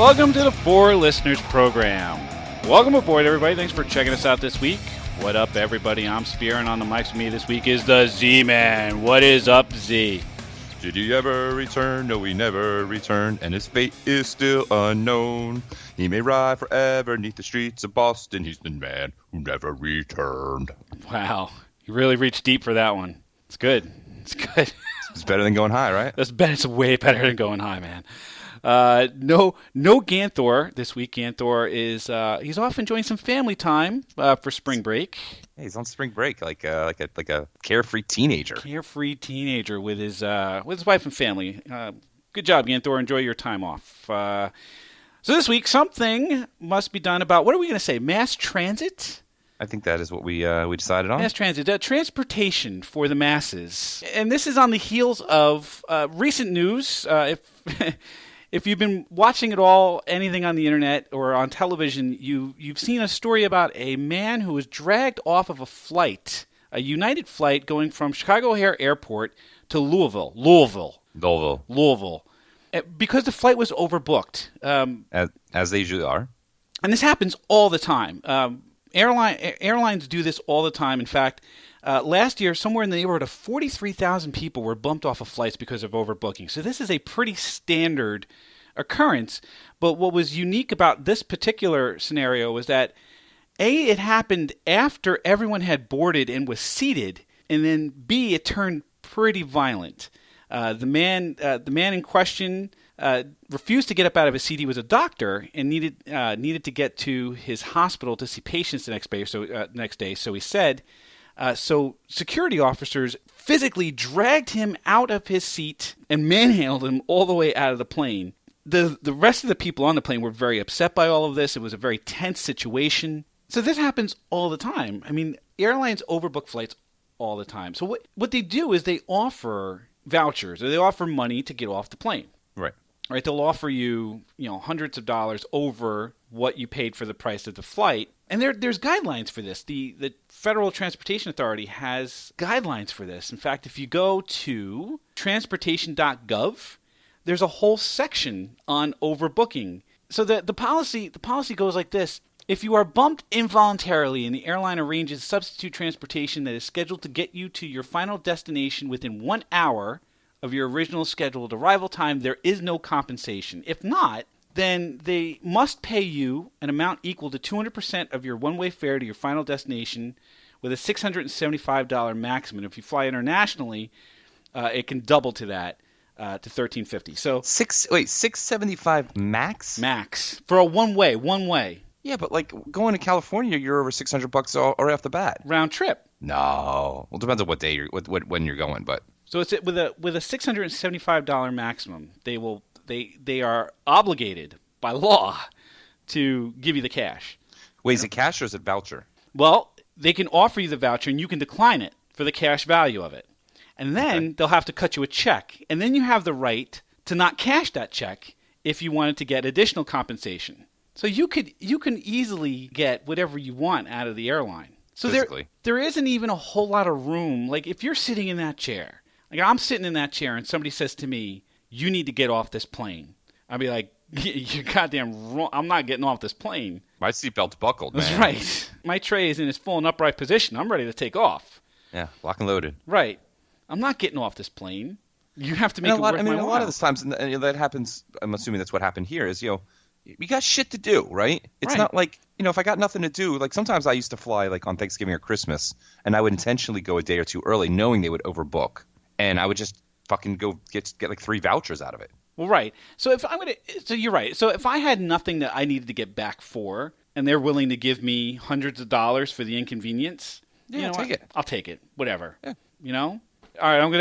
Welcome to the Four Listeners Program. Welcome aboard, everybody. Thanks for checking us out this week. What up, everybody? I'm Spear, and on the mics with me this week is the Z-Man. What is up, Z? Did he ever return? No, he never returned, and his fate is still unknown. He may ride forever neath the streets of Boston. He's the man who never returned. Wow. You really reached deep for that one. It's good. It's good. It's better than going high, right? It's way better than going high, man. No Ganthor this week. Ganthor is he's off enjoying some family time for spring break. Hey, he's on spring break, like a carefree teenager. Carefree teenager with his wife and family. Good job, Ganthor. Enjoy your time off. So this week, something must be done about, what are we going to say? Mass transit? I think that is what we decided on. Mass transit, transportation for the masses, and this is on the heels of recent news. If you've been watching at all, anything on the internet or on television, you've seen a story about a man who was dragged off of a flight, a United flight going from Chicago O'Hare Airport to Louisville, because the flight was overbooked. As they usually are. And this happens all the time. Airlines do this all the time. In fact, last year, somewhere in the neighborhood of 43,000 people were bumped off of flights because of overbooking. So this is a pretty standard occurrence. But what was unique about this particular scenario was that, A, it happened after everyone had boarded and was seated, and then B, it turned pretty violent. The man in question refused to get up out of his seat. He was a doctor and needed to get to his hospital to see patients the next day. So he said, so security officers physically dragged him out of his seat and manhandled him all the way out of the plane. The rest of the people on the plane were very upset by all of this. It was a very tense situation. So this happens all the time. I mean, airlines overbook flights all the time. So what they do is they offer vouchers, or they offer money to get off the plane. Right, they'll offer you, hundreds of dollars over what you paid for the price of the flight. And there's guidelines for this. The Federal Transportation Authority has guidelines for this. In fact, if you go to transportation.gov, there's a whole section on overbooking. So the policy goes like this. If you are bumped involuntarily and the airline arranges substitute transportation that is scheduled to get you to your final destination within 1 hour of your original scheduled arrival time, there is no compensation. If not, then they must pay you an amount equal to 200% of your one-way fare to your final destination with a $675 maximum. If you fly internationally, it can double to that, to $1,350. So $675 max? Max. For a one-way. Yeah, but like going to California, you're over $600 right off the bat. Round trip. No. Well, it depends on what day when you're going, but. So it's with a $675 maximum. They are obligated by law to give you the cash. Wait, is it cash or is it voucher? Well, they can offer you the voucher and you can decline it for the cash value of it. And then they'll have to cut you a check. And then you have the right to not cash that check if you wanted to get additional compensation. So you can easily get whatever you want out of the airline. So there isn't even a whole lot of room. Like if you're sitting in that chair, like I'm sitting in that chair and somebody says to me, you need to get off this plane. I'd be like, you're goddamn wrong. I'm not getting off this plane. My seatbelt's buckled, man. That's right. My tray is in its full and upright position. I'm ready to take off. Yeah, lock and loaded. Right. I'm not getting off this plane. You have to make it worth my while. A lot of the times, and that happens, I'm assuming that's what happened here, is, you got shit to do, right? It's not like, if I got nothing to do, like sometimes I used to fly like on Thanksgiving or Christmas, and I would intentionally go a day or two early knowing they would overbook. And I would just fucking go get like 3 vouchers out of it. Well, right. So you're right. So if I had nothing that I needed to get back for, and they're willing to give me hundreds of dollars for the inconvenience, take it. I'll take it. Whatever. Yeah. All right. I'm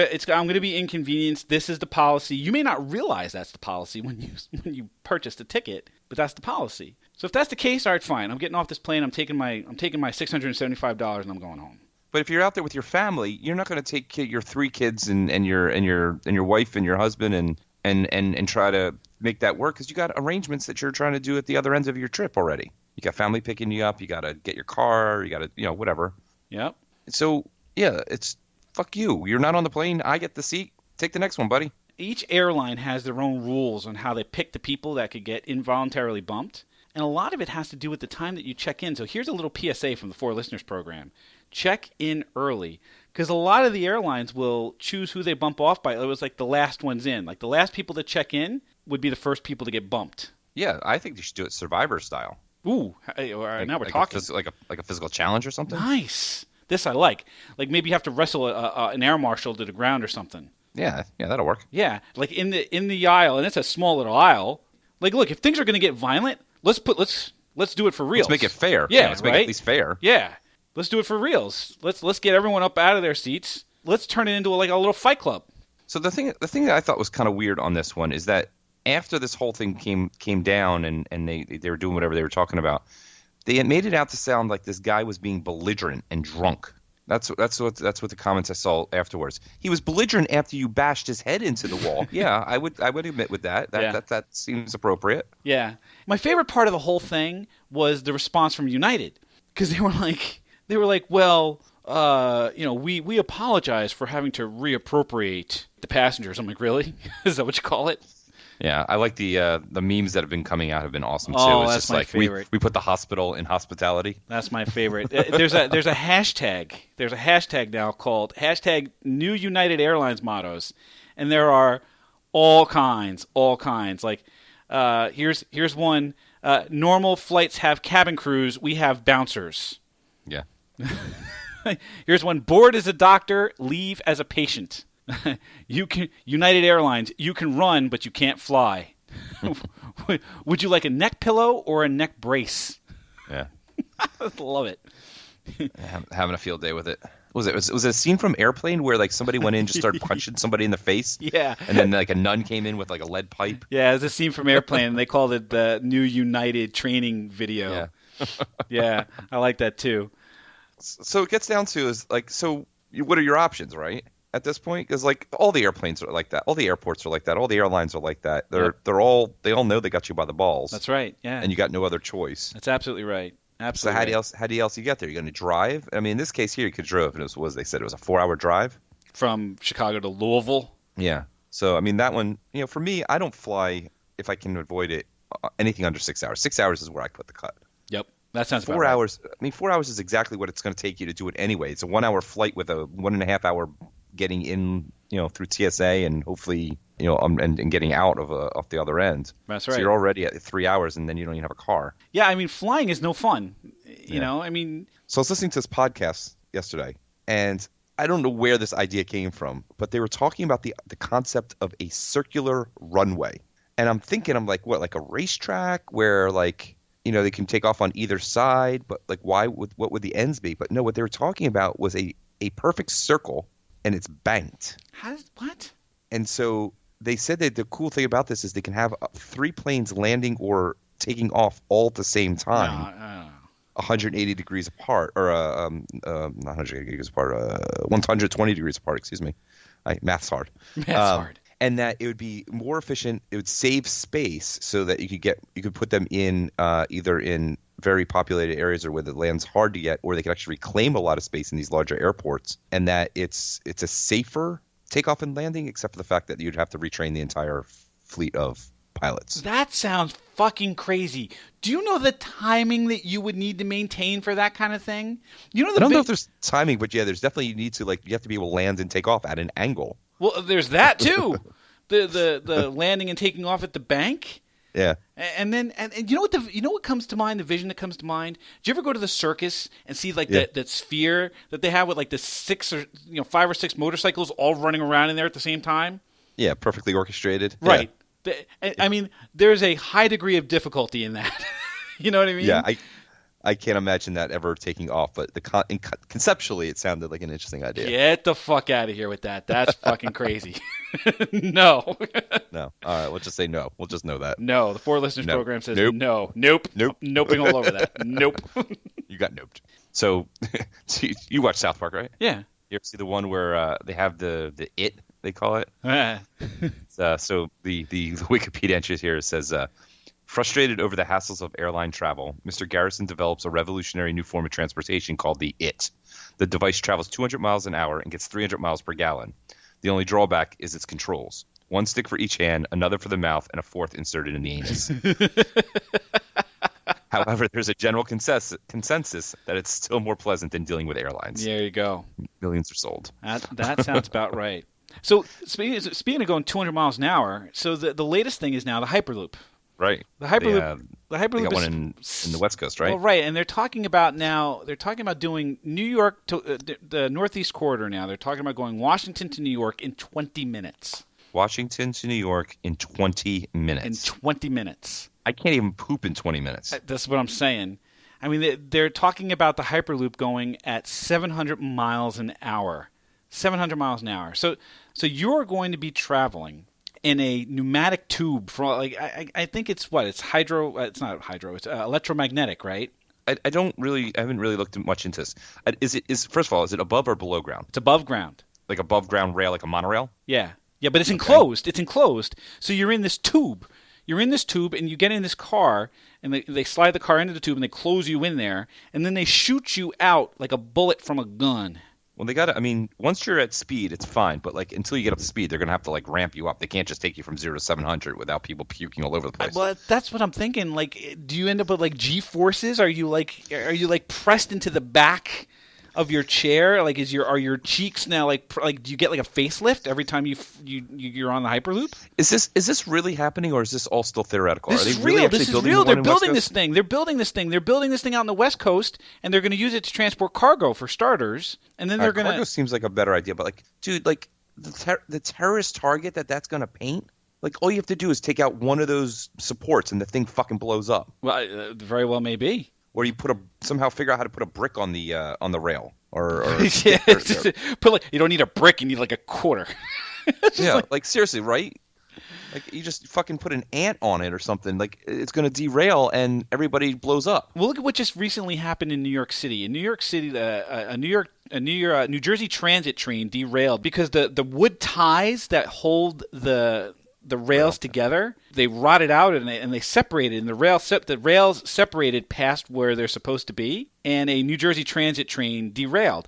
gonna be inconvenienced. This is the policy. You may not realize that's the policy when you purchase the ticket, but that's the policy. So if that's the case, all right, fine. I'm getting off this plane. I'm taking my $675 and I'm going home. But if you're out there with your family, you're not going to take your 3 kids and your wife and your husband and try to make that work because you got arrangements that you're trying to do at the other ends of your trip already. You got family picking you up. You got to get your car. You got to, whatever. Yep. So, yeah, it's fuck you. You're not on the plane. I get the seat. Take the next one, buddy. each airline has their own rules on how they pick the people that could get involuntarily bumped. And a lot of it has to do with the time that you check in. So here's a little PSA from the Four Listeners program. Check in early. Because a lot of the airlines will choose who they bump off by. It was like the last ones in. Like the last people to check in would be the first people to get bumped. Yeah, I think you should do it Survivor style. Ooh, now we're talking. Like a physical challenge or something? Nice. This I like. Like maybe you have to wrestle an air marshal to the ground or something. Yeah, that'll work. Yeah, like in the aisle, and it's a small little aisle. Like, look, if things are going to get violent, let's do it for real. Let's make it fair. Yeah, let's make it at least fair. Yeah, let's do it for reals. Let's get everyone up out of their seats. Let's turn it into like a little fight club. So the thing that I thought was kind of weird on this one is that after this whole thing came down and they were doing whatever they were talking about, they had made it out to sound like this guy was being belligerent and drunk. That's what the comments I saw afterwards. He was belligerent after you bashed his head into the wall. Yeah, I would admit with that. That seems appropriate. Yeah. My favorite part of the whole thing was the response from United, because they were like, well, we apologize for having to reappropriate the passengers. I'm like, really? Is that what you call it? Yeah, I like the memes that have been coming out have been awesome too. Oh, it's that's just my like favorite. We put the hospital in hospitality. That's my favorite. There's a hashtag. There's a hashtag now called hashtag New United Airlines mottos, and there are all kinds. Like here's one. Normal flights have cabin crews. We have bouncers. Yeah. Here's one. Board as a doctor, leave as a patient. United Airlines, you can run, but you can't fly. Would you like a neck pillow or a neck brace? Yeah. Love it. Having a field day with it. Was it a scene from Airplane where like somebody went in and just started punching somebody in the face? Yeah. And then like a nun came in with like a lead pipe? Yeah, it's a scene from Airplane, and they called it the New United training video. Yeah. Yeah, I like that too. So it gets down to is like, so what are your options, right? At this point, because like all the airplanes are like that, all the airports are like that, all the airlines are like that. They all know they got you by the balls. That's right. Yeah, and you got no other choice. That's absolutely right. Absolutely. So how do you get there? You're going to drive? I mean, in this case here, you could drive, and they said it was a 4-hour drive from Chicago to Louisville. Yeah. So I mean, that one, for me, I don't fly if I can avoid it. Anything under 6 hours. 6 hours is where I put the cut. Yep. That sounds 4 hours. Right. I mean, 4 hours is exactly what it's going to take you to do it anyway. It's a 1 hour flight with a 1.5 hour getting in, through TSA and hopefully, and getting out off the other end. That's right. So you're already at 3 hours and then you don't even have a car. Yeah, I mean, flying is no fun. You know, I mean. So I was listening to this podcast yesterday, and I don't know where this idea came from, but they were talking about the concept of a circular runway. And I'm like, what, like a racetrack where like, they can take off on either side, but like what would the ends be? But no, what they were talking about was a perfect circle, and it's banked. What? And so they said that the cool thing about this is they can have 3 planes landing or taking off all at the same time. No. 180 degrees apart, or not 180 degrees apart, 120 degrees apart, excuse me. Math's hard. Math's hard. And that it would be more efficient. It would save space so that you could put them in either in very populated areas or where the land's hard to get, or they could actually reclaim a lot of space in these larger airports. And that it's a safer takeoff and landing, except for the fact that you'd have to retrain the entire fleet of pilots. That sounds fucking crazy. Do you know the timing that you would need to maintain for that kind of thing? I don't know if there's timing, but yeah, there's definitely you have to be able to land and take off at an angle. Well, there's that too. the landing and taking off at the bank. Yeah. And then you know what comes to mind? The vision that comes to mind. Do you ever go to the circus and see like that sphere that they have with like the 5 or 6 motorcycles all running around in there at the same time? Yeah, perfectly orchestrated. Right. Yeah. I mean, there's a high degree of difficulty in that. You know what I mean? Yeah, I can't imagine that ever taking off, but conceptually it sounded like an interesting idea. Get the fuck out of here with that. That's fucking crazy. No. No. All right, we'll just say no. We'll just know that. No. The Four Listeners program says nope. No. Nope. Nope. Noping all over that. Nope. You got noped. So you watch South Park, right? Yeah. You ever see the one where they have the it, they call it? So the Wikipedia entry here says, frustrated over the hassles of airline travel, Mr. Garrison develops a revolutionary new form of transportation called the IT. The device travels 200 miles an hour and gets 300 miles per gallon. The only drawback is its controls. one stick for each hand, another for the mouth, and a fourth inserted in the anus. However, there's a general consensus that it's still more pleasant than dealing with airlines. There you go. Millions are sold. That sounds about right. So speaking of going 200 miles an hour, so the latest thing is now the Hyperloop. Right. The Hyperloop. The Hyperloop they got is one in the West Coast, right? Well, right, and they're talking about doing New York to the Northeast Corridor now. They're talking about going Washington to New York in 20 minutes. Washington to New York in 20 minutes. In 20 minutes. I can't even poop in 20 minutes. That's what I'm saying. I mean, they're talking about the Hyperloop going at 700 miles an hour. 700 miles an hour. So you're going to be traveling in a pneumatic tube for I think it's what? It's hydro. It's not hydro. It's electromagnetic, right? I haven't really looked much into this. First of all, is it above or below ground? It's above ground. Like above ground rail, like a monorail? Yeah. Yeah, but it's enclosed. It's enclosed. So you're in this tube. You're in this tube, and you get in this car, and they slide the car into the tube, and they close you in there, and then they shoot you out like a bullet from a gun. Well, once you're at speed, it's fine, but until you get up to speed, they're going to have to ramp you up. They can't just take you from 0 to 700 without people puking all over the place. Well, that's what I'm thinking. Do you end up with G-forces? Are you pressed into the back of your chair? Are your cheeks now do you get a facelift every time you're on the Hyperloop? Is this really happening, or is this all still theoretical? This Are they is really real. actually This is building real. one They're in West building Coast? this thing. They're building this thing. They're building this thing out on the West Coast, and they're going to use it to transport cargo for starters. And then they're going to. Cargo seems like a better idea, but dude, the terrorist target that's going to paint. All you have to do is take out one of those supports, and the thing fucking blows up. Well, very well may be. Or you somehow figure out how to put a brick on the rail, or yeah, you don't need a brick; you need a quarter. Yeah, seriously, right? You just fucking put an ant on it or something. It's going to derail and everybody blows up. Well, look at what just recently happened in New York City. In New York City, a New Jersey Transit train derailed because the wood ties that hold the rails together, they rotted out and they separated, and the rails separated past where they're supposed to be, and a New Jersey Transit train derailed.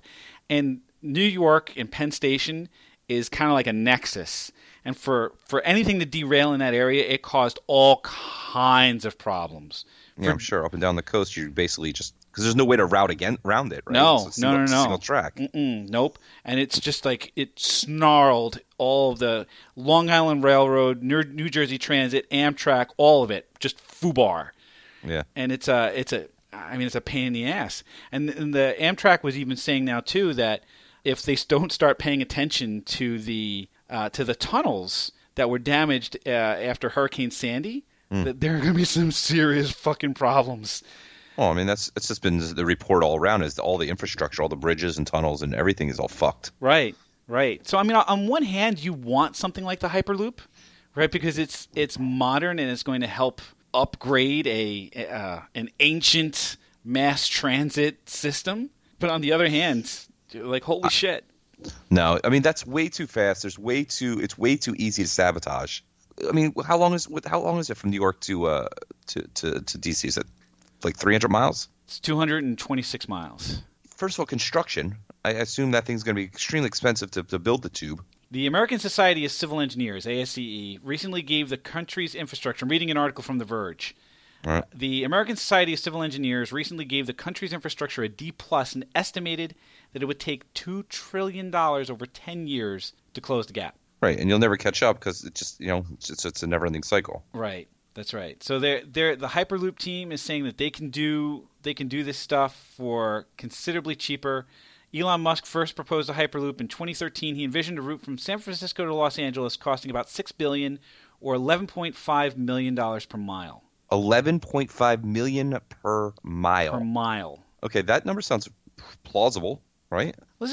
And New York and Penn Station is kind of like a nexus. And for anything to derail in that area, it caused all kinds of problems. Yeah, I'm sure. Up and down the coast, you basically just because there's no way to route around it, right? No, it's a single track. Nope. And it's just it snarled all of the Long Island Railroad, New Jersey Transit, Amtrak, all of it, just foobar. Yeah. And it's a pain in the ass. And the Amtrak was even saying now too that if they don't start paying attention to the tunnels that were damaged after Hurricane Sandy, that there are going to be some serious fucking problems. Oh, it's just been the report all around is all the infrastructure, all the bridges and tunnels and everything is all fucked. Right. So, on one hand, you want something like the Hyperloop, right? Because it's modern and it's going to help upgrade an ancient mass transit system. But on the other hand, holy shit. No, that's way too fast. It's way too easy to sabotage. How long is it from New York to DC? Is it 300 miles? It's 226 miles. First of all, construction. I assume that thing's going to be extremely expensive to build the tube. The American Society of Civil Engineers, ASCE, recently gave the country's infrastructure. I'm reading an article from The Verge. Right. The American Society of Civil Engineers recently gave the country's infrastructure a D+ and estimated that it would take $2 trillion over 10 years to close the gap. Right, and you'll never catch up because it's just it's a never-ending cycle. Right, that's right. So the Hyperloop team is saying that they can do this stuff for considerably cheaper. Elon Musk first proposed a Hyperloop in 2013. He envisioned a route from San Francisco to Los Angeles costing about $6 billion or $11.5 million per mile. $11.5 million per mile. Per mile. Okay, that number sounds plausible, right? Well,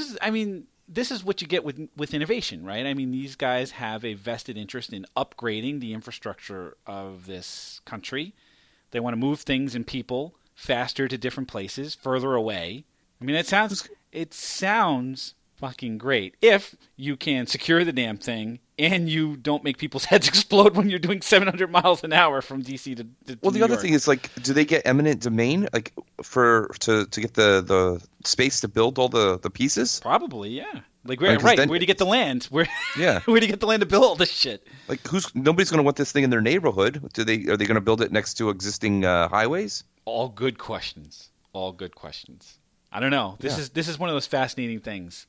this is what you get with innovation, right? These guys have a vested interest in upgrading the infrastructure of this country. They want to move things and people faster to different places, further away. It sounds fucking great if you can secure the damn thing and you don't make people's heads explode when you're doing 700 miles an hour from DC to Well, the New other York. thing is do they get eminent domain to get the space to build all the pieces? Probably, yeah. Like, where do you get the land? Where do you get the land to build all this shit? Like, nobody's going to want this thing in their neighborhood. Are they going to build it next to existing highways? All good questions. All good questions. I don't know. This is one of those fascinating things,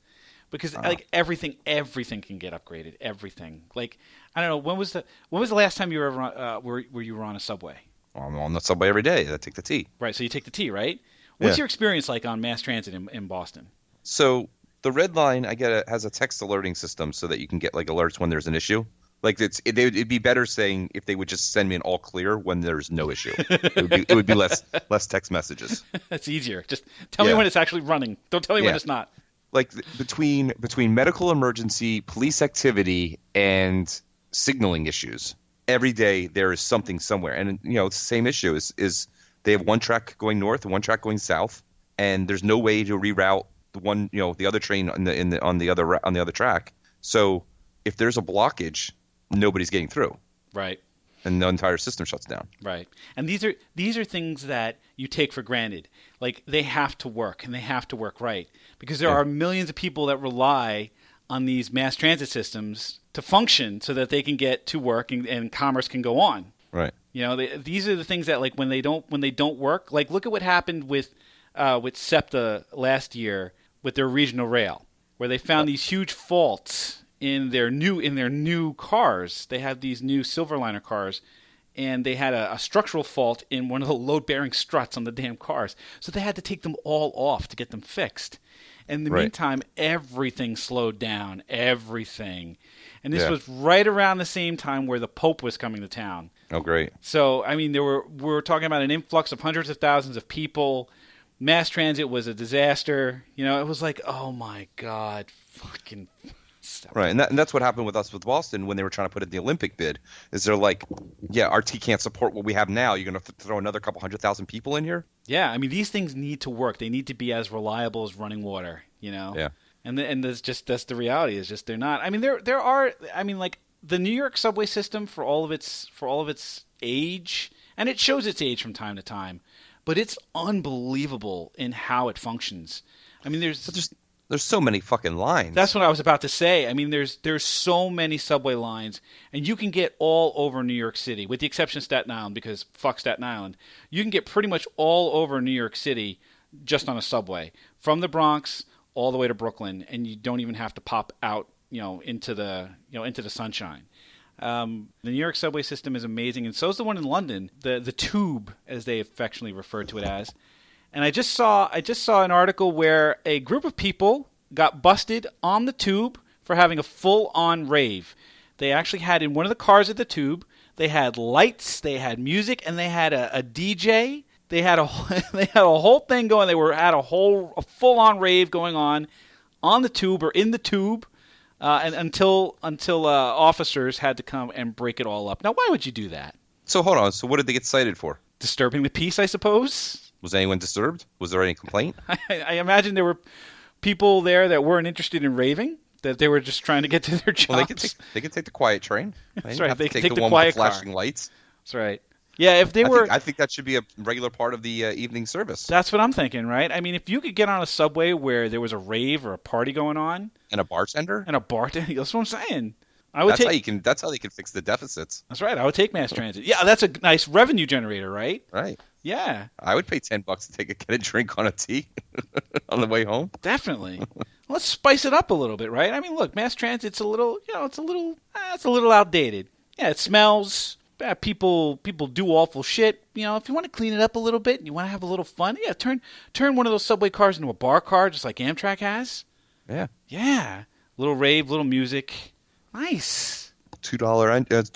because like everything can get upgraded. Everything. Like, I don't know. When was the last time you were ever where you were on a subway? Well, I'm on the subway every day. I take the T. Right. So you take the T, right? What's your experience like on mass transit in Boston? So the Red Line, has a text alerting system so that you can get like alerts when there's an issue. Like it'd be better saying if they would just send me an all clear when there's no issue. It would be less text messages. That's easier. Just tell me when it's actually running. Don't tell me when it's not. Like between medical emergency, police activity, and signaling issues, every day there is something somewhere. And it's the same issue. Is they have one track going north and one track going south, and there's no way to reroute the other train on the other track. So if there's a blockage, nobody's getting through. Right. And the entire system shuts down. Right. And these are things that you take for granted. Like, they have to work, and they have to work right, because there are millions of people that rely on these mass transit systems to function so that they can get to work and commerce can go on. Right. These are the things that, like, when they don't work, like, look at what happened with SEPTA last year with their regional rail, where they found these huge faults in their new cars. They had these new Silverliner cars, and they had a structural fault in one of the load-bearing struts on the damn cars. So they had to take them all off to get them fixed. In the meantime, everything slowed down, everything. And this was right around the same time where the Pope was coming to town. Oh, great. So, I mean, we were talking about an influx of hundreds of thousands of people. Mass transit was a disaster. It was like, oh my God, fucking stuff. Right, and that's what happened with us with Boston when they were trying to put in the Olympic bid. Is they're like, RT can't support what we have now. You're going to throw another couple 100,000 people in here? Yeah, I mean, these things need to work. They need to be as reliable as running water. Yeah. And that's the reality. Is just they're not. I mean, there are. I mean, like the New York subway system for all of its age, and it shows its age from time to time. But it's unbelievable in how it functions. I mean, there's so many fucking lines. That's what I was about to say. I mean, there's so many subway lines, and you can get all over New York City, with the exception of Staten Island, because fuck Staten Island. You can get pretty much all over New York City just on a subway, from the Bronx all the way to Brooklyn, and you don't even have to pop out, into the sunshine. The New York subway system is amazing, and so is the one in London, the Tube, as they affectionately refer to it as. And I just saw an article where a group of people got busted on the Tube for having a full-on rave. They actually had in one of the cars at the Tube, they had lights, they had music, and they had a DJ. They had a whole thing going. They had a full-on rave going on the Tube or in the Tube. And until officers had to come and break it all up. Now, why would you do that? So hold on. So what did they get cited for? Disturbing the peace, I suppose. Was anyone disturbed? Was there any complaint? I imagine there were people there that weren't interested in raving, that they were just trying to get to their jobs. Well, they could take the quiet train. That's right. They could take the one quiet with the flashing lights. That's right. Yeah, if they were... I think that should be a regular part of the evening service. That's what I'm thinking, right? I mean, if you could get on a subway where there was a rave or a party going on... And a bartender? That's what I'm saying. That's how they can fix the deficits. That's right. I would take mass transit. Yeah, that's a nice revenue generator, right? Right. Yeah. I would pay $10 to get a drink on a tea on the way home. Definitely. Let's spice it up a little bit, right? I mean, look, mass transit's a little outdated. Yeah, it smells... People do awful shit. If you want to clean it up a little bit and you want to have a little fun, turn one of those subway cars into a bar car, just like Amtrak has. Yeah. Yeah. Little rave, little music. Nice. $2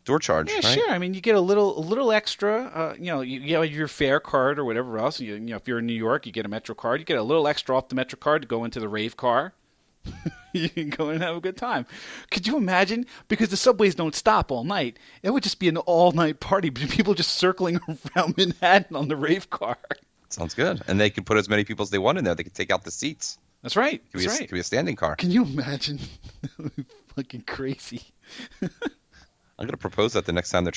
door charge. Yeah, right? Sure. I mean, you get a little extra. You have your fare card or whatever else. If you're in New York, you get a Metro card. You get a little extra off the Metro card to go into the rave car. You can go and have a good time. Could you imagine? Because the subways don't stop all night. It would just be an all-night party. People just circling around Manhattan on the rave car. Sounds good. And they can put as many people as they want in there. They can take out the seats. That's right. It could be a standing car. Can you imagine? Fucking crazy. I'm going to propose that the next time they're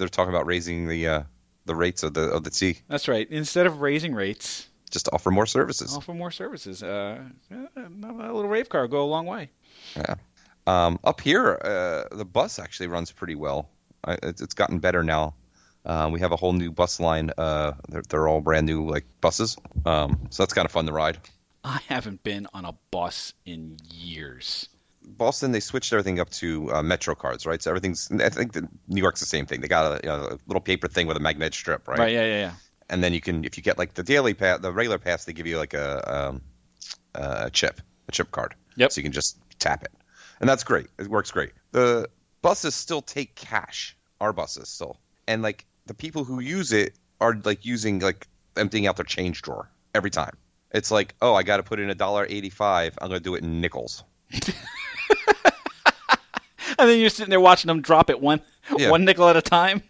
talking about raising the rates of the T. That's right. Instead of raising rates, just to offer more services. Offer more services. A little rave car will go a long way. Yeah. Up here, the bus actually runs pretty well. It's gotten better now. We have a whole new bus line. They're all brand new like buses. So that's kind of fun to ride. I haven't been on a bus in years. Boston, they switched everything up to Metro cards, right? So everything's. I think New York's the same thing. They got a little paper thing with a magnetic strip, right? Right. Yeah. And then you can, if you get like the daily pass, the regular pass, they give you like a chip card. Yep. So you can just tap it, and that's great. It works great. The buses still take cash. Our buses still, and like the people who use it are like using like emptying out their change drawer every time. It's like, oh, I got to put in $1.85. I'm gonna do it in nickels. And then you're sitting there watching them drop it one nickel at a time.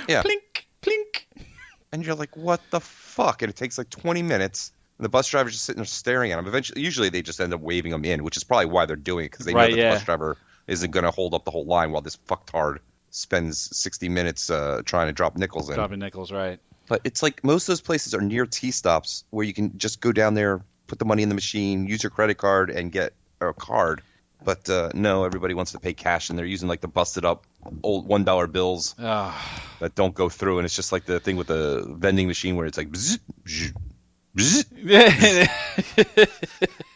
Yeah. Plink, plink. And you're like, what the fuck? And it takes like 20 minutes. And the bus driver's just sitting there staring at them. Usually they just end up waving them in, which is probably why they're doing it, because they know that the bus driver isn't going to hold up the whole line while this fucktard spends 60 minutes trying to drop nickels in. Dropping nickels, right. But it's like most of those places are near T-stops where you can just go down there, put the money in the machine, use your credit card, and get a card. But no, everybody wants to pay cash, and they're using like the busted up old $1 bills that don't go through, and it's just like the thing with the vending machine where it's like bzz, bzz, bzz.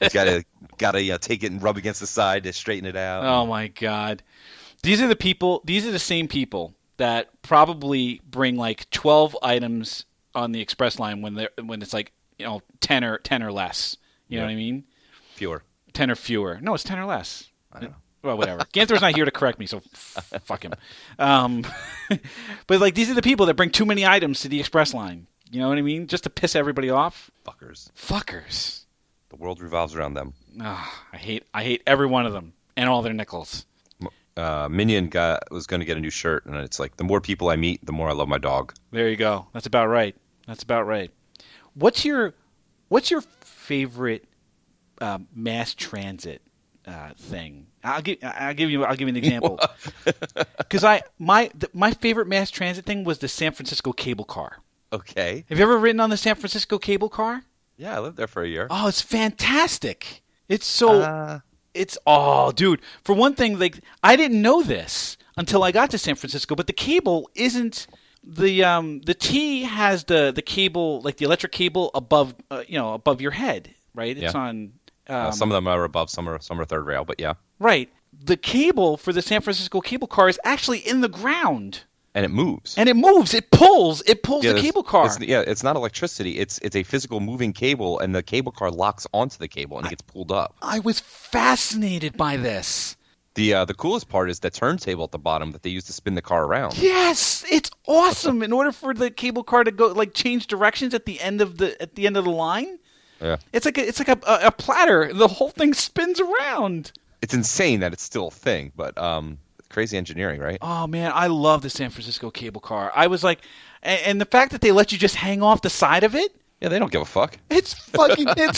You gotta take it and rub against the side to straighten it out. Oh my God, these are the same people that probably bring like 12 items on the express line when it's like 10 or less. You know what I mean? Fewer. 10 or fewer. No, it's 10 or less. I know. Well, whatever. Ganther's not here to correct me, so fuck him. But like these are the people that bring too many items to the express line. You know what I mean? Just to piss everybody off. Fuckers. The world revolves around them. I hate every one of them and all their nickels. Minion was going to get a new shirt, and it's like the more people I meet, the more I love my dog. There you go. That's about right. What's your favorite mass transit thing? I'll give you an example. Because my favorite mass transit thing was the San Francisco cable car. Okay. Have you ever ridden on the San Francisco cable car? Yeah, I lived there for a year. Oh, it's fantastic. It's so dude. For one thing, like I didn't know this until I got to San Francisco, but the cable isn't the T has the cable, like the electric cable above your head, right? It's on some of them are above, some are third rail, but yeah. Right. The cable for the San Francisco cable car is actually in the ground. And it moves. It pulls the cable car. It's not electricity. It's a physical moving cable, and the cable car locks onto the cable and it gets pulled up. I was fascinated by this. The coolest part is the turntable at the bottom that they use to spin the car around. Yes, it's awesome. In order for the cable car to go like change directions at the end of the line, yeah, it's like a platter. The whole thing spins around. It's insane that it's still a thing, but crazy engineering, right? Oh man, I love the San Francisco cable car. I was like, and the fact that they let you just hang off the side of it. Yeah, they don't give a fuck. It's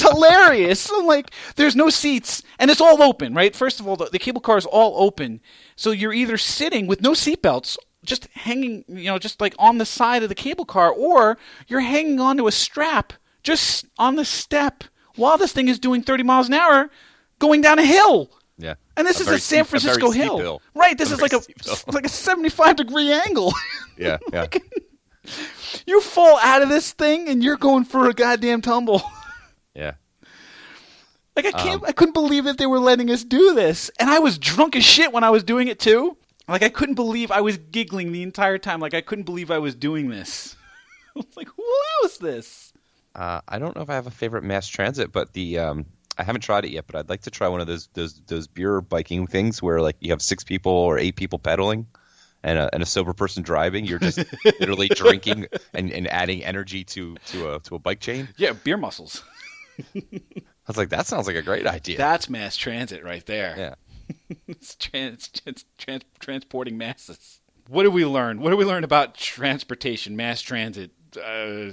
hilarious. I'm like, there's no seats, and it's all open, right? First of all, the cable car is all open, so you're either sitting with no seatbelts, just hanging, just like on the side of the cable car, or you're hanging onto a strap just on the step while this thing is doing 30 miles an hour going down a hill. Yeah. And this is a San Francisco hill. Right, this is like a 75-degree angle. Yeah, yeah. You fall out of this thing and you're going for a goddamn tumble. Yeah. Like I couldn't believe that they were letting us do this. And I was drunk as shit when I was doing it too. Like I couldn't believe I was giggling the entire time. Like I couldn't believe I was doing this. I was like, who allows this? I don't know if I have a favorite mass transit, but I haven't tried it yet, but I'd like to try one of those beer biking things where like you have 6 people or 8 people pedaling and a sober person driving. You're just literally drinking and adding energy to a bike chain. Yeah, beer muscles. I was like, that sounds like a great idea. That's mass transit right there. Yeah. It's transporting masses. What did we learn? What did we learn about transportation, mass transit,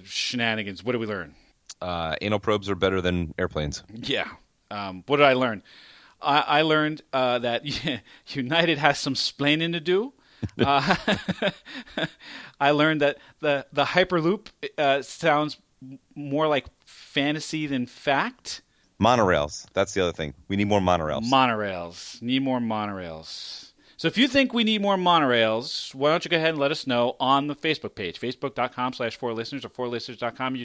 shenanigans? What did we learn? Anal probes are better than airplanes. Yeah. What did I learn? I learned that United has some splaining to do. I learned that the Hyperloop sounds more like fantasy than fact. Monorails. That's the other thing. We need more monorails. Monorails. Need more monorails. So if you think we need more monorails, why don't you go ahead and let us know on the Facebook page, facebook.com/4listeners or 4listeners.com.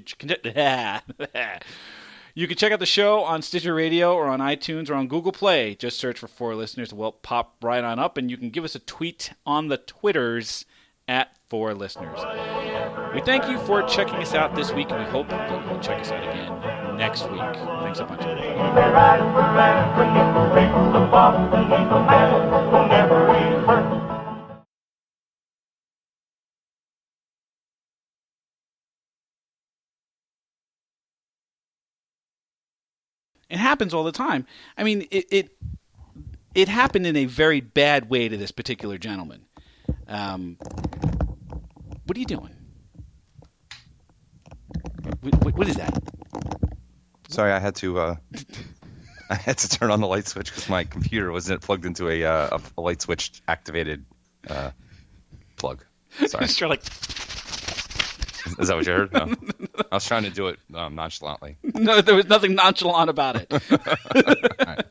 You can check out the show on Stitcher Radio or on iTunes or on Google Play. Just search for 4Listeners. We'll pop right on up, and you can give us a tweet on the Twitters at 4Listeners. We thank you for checking us out this week, and we hope that you'll check us out again next week. Thanks a bunch. It happens all the time. I mean, it happened in a very bad way to this particular gentleman. What are you doing? What is that? Sorry, I had to turn on the light switch because my computer wasn't plugged into a light switch activated plug. Sorry. Sure, like. Is that what you heard? No. I was trying to do it nonchalantly. No, there was nothing nonchalant about it. All right.